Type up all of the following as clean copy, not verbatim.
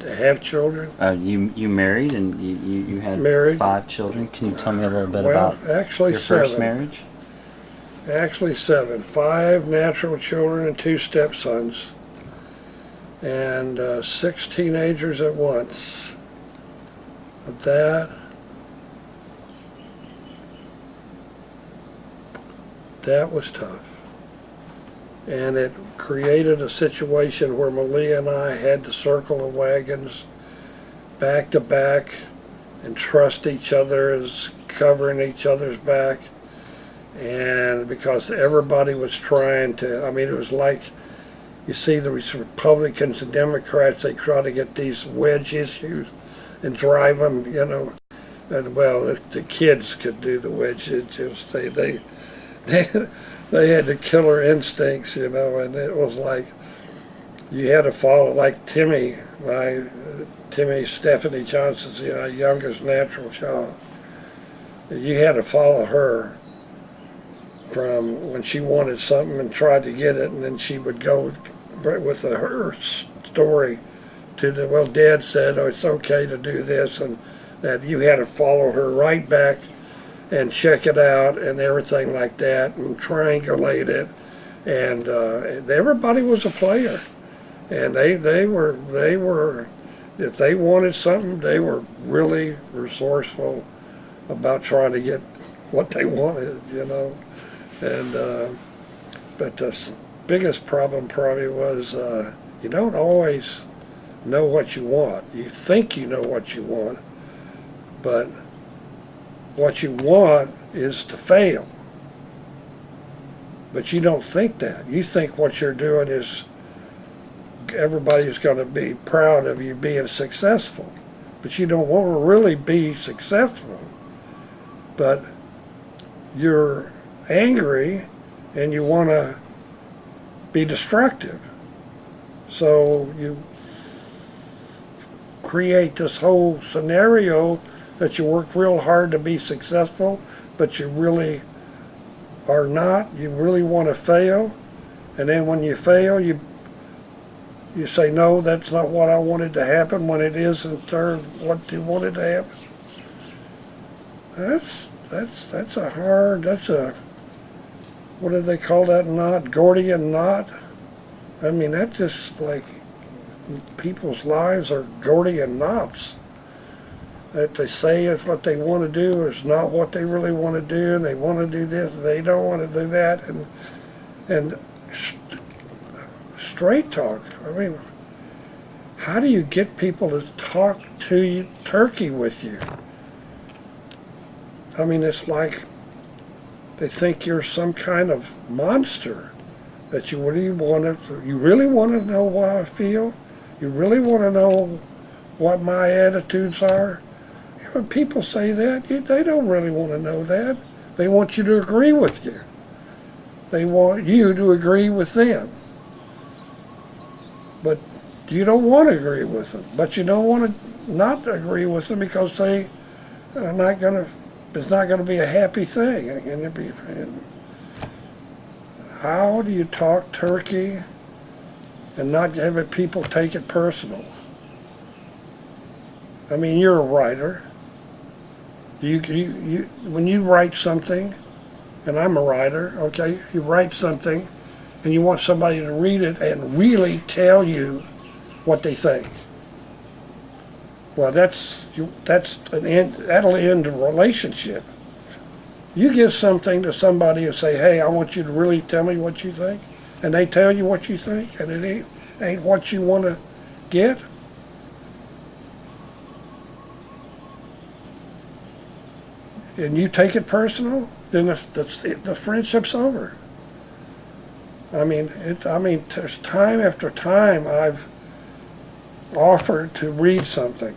to have children. You married and you had Married. 5 children. Can you tell me a little bit Well, about actually your first 7. marriage? Actually 7. 5 natural children and 2 stepsons. And 6 teenagers at once. But that was tough. And it created a situation where Malia and I had to circle the wagons back to back and trust each other as covering each other's back. And because everybody was trying to, I mean, it was like, you see the Republicans and Democrats, they try to get these wedge issues and drive them, you know. And well, the kids could do the wedge issues. They had the killer instincts, you know, and it was like you had to follow, like Timmy Stephanie Johnson's youngest natural child. You had to follow her from when she wanted something and tried to get it, and then she would go with her story to the, well, Dad said, oh, it's okay to do this, and that you had to follow her right back and check it out and everything like that and triangulate it. And everybody was a player. And they were, if they wanted something, they were really resourceful about trying to get what they wanted, you know. And but the biggest problem probably was you don't always know what you want. You think you know what you want, but what you want is to fail. But you don't think that. You think what you're doing is everybody's going to be proud of you being successful. But you don't want to really be successful. But you're angry and you want to be destructive. So you create this whole scenario that you work real hard to be successful, but you really are not. You really want to fail. And then when you fail, you say, no, that's not what I wanted to happen, when it is in turn what you wanted to happen. That's a hard, what do they call that knot? Gordian knot? I mean, that just like, people's lives are Gordian knots. That they say is what they want to do is not what they really want to do, and they want to do this and they don't want to do that, and straight talk. I mean, how do you get people to talk to you turkey with you? I mean, it's like they think you're some kind of monster, that you really want to know what I feel? You really want to know what my attitudes are? When people say that, they don't really want to know that. They want you to agree with you. They want you to agree with them. But you don't want to agree with them. But you don't want to not agree with them because they are not going to, it's not going to be a happy thing. How do you talk turkey and not have people take it personal? I mean, you're a writer. When you write something, and I'm a writer, okay, you write something and you want somebody to read it and really tell you what they think. Well, that'll end a relationship. You give something to somebody and say, hey, I want you to really tell me what you think, and they tell you what you think, and it ain't what you want to get. And you take it personal, then the friendship's over. I mean, there's time after time I've offered to read something,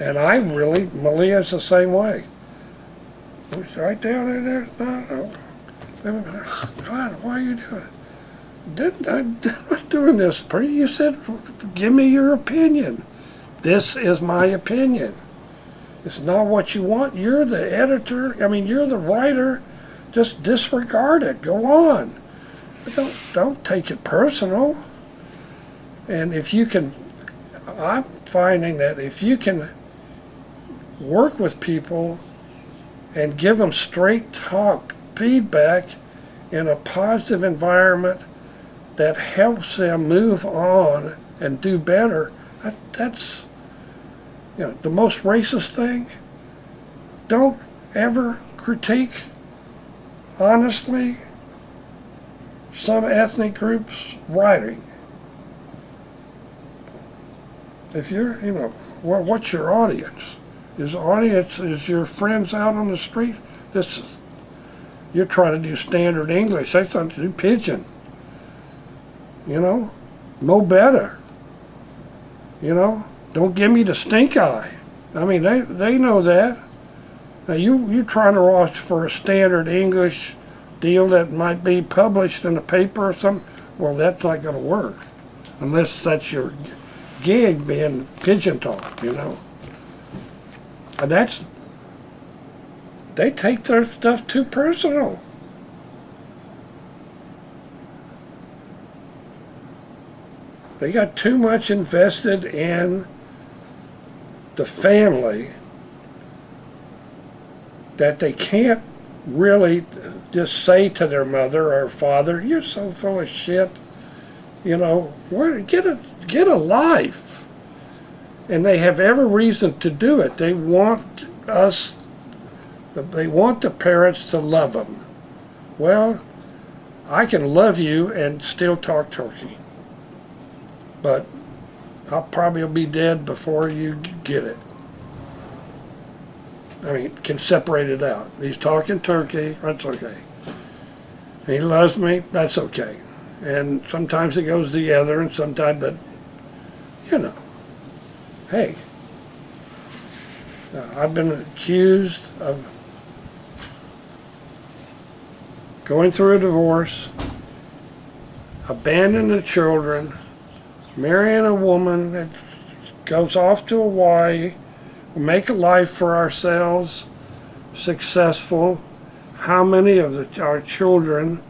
and Malia's the same way. It's right down in there. God, why are you doing it? I'm not doing this. You said, give me your opinion. This is my opinion. It's not what you want. You're the editor. You're the writer. Just disregard it. Go on. But don't take it personal. And if you can I'm finding that if you can work with people and give them straight talk feedback in a positive environment that helps them move on and do better, that's the most racist thing. Don't ever critique honestly some ethnic group's writing. If you're, what's your audience? Is your friends out on the street? You're trying to do standard English. They trying to do pidgin. Know better. Don't give me the stink eye. I mean, they know that. Now you trying to watch for a standard English deal that might be published in a paper or something. Well, that's not going to work unless that's your gig, being pigeon talk. And they take their stuff too personal. They got too much invested in the family that they can't really just say to their mother or father, "You're so full of shit. Get a life." And they have every reason to do it. They want the parents to love them. Well, I can love you and still talk turkey, but I'll probably be dead before you get it. I mean, can separate it out. He's talking turkey, that's okay. He loves me, that's okay. And sometimes it goes together, and sometimes, but hey, I've been accused of going through a divorce, abandoning the children, marrying a woman that goes off to Hawaii, make a life for ourselves, successful. How many of our children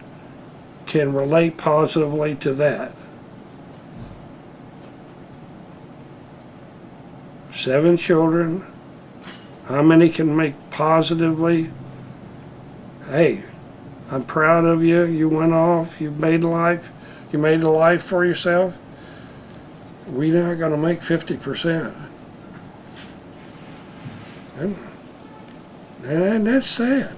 can relate positively to that? 7 children. How many can make positively? Hey, I'm proud of you. You went off. You made a life. You made a life for yourself. We're not going to make 50%. And that's sad.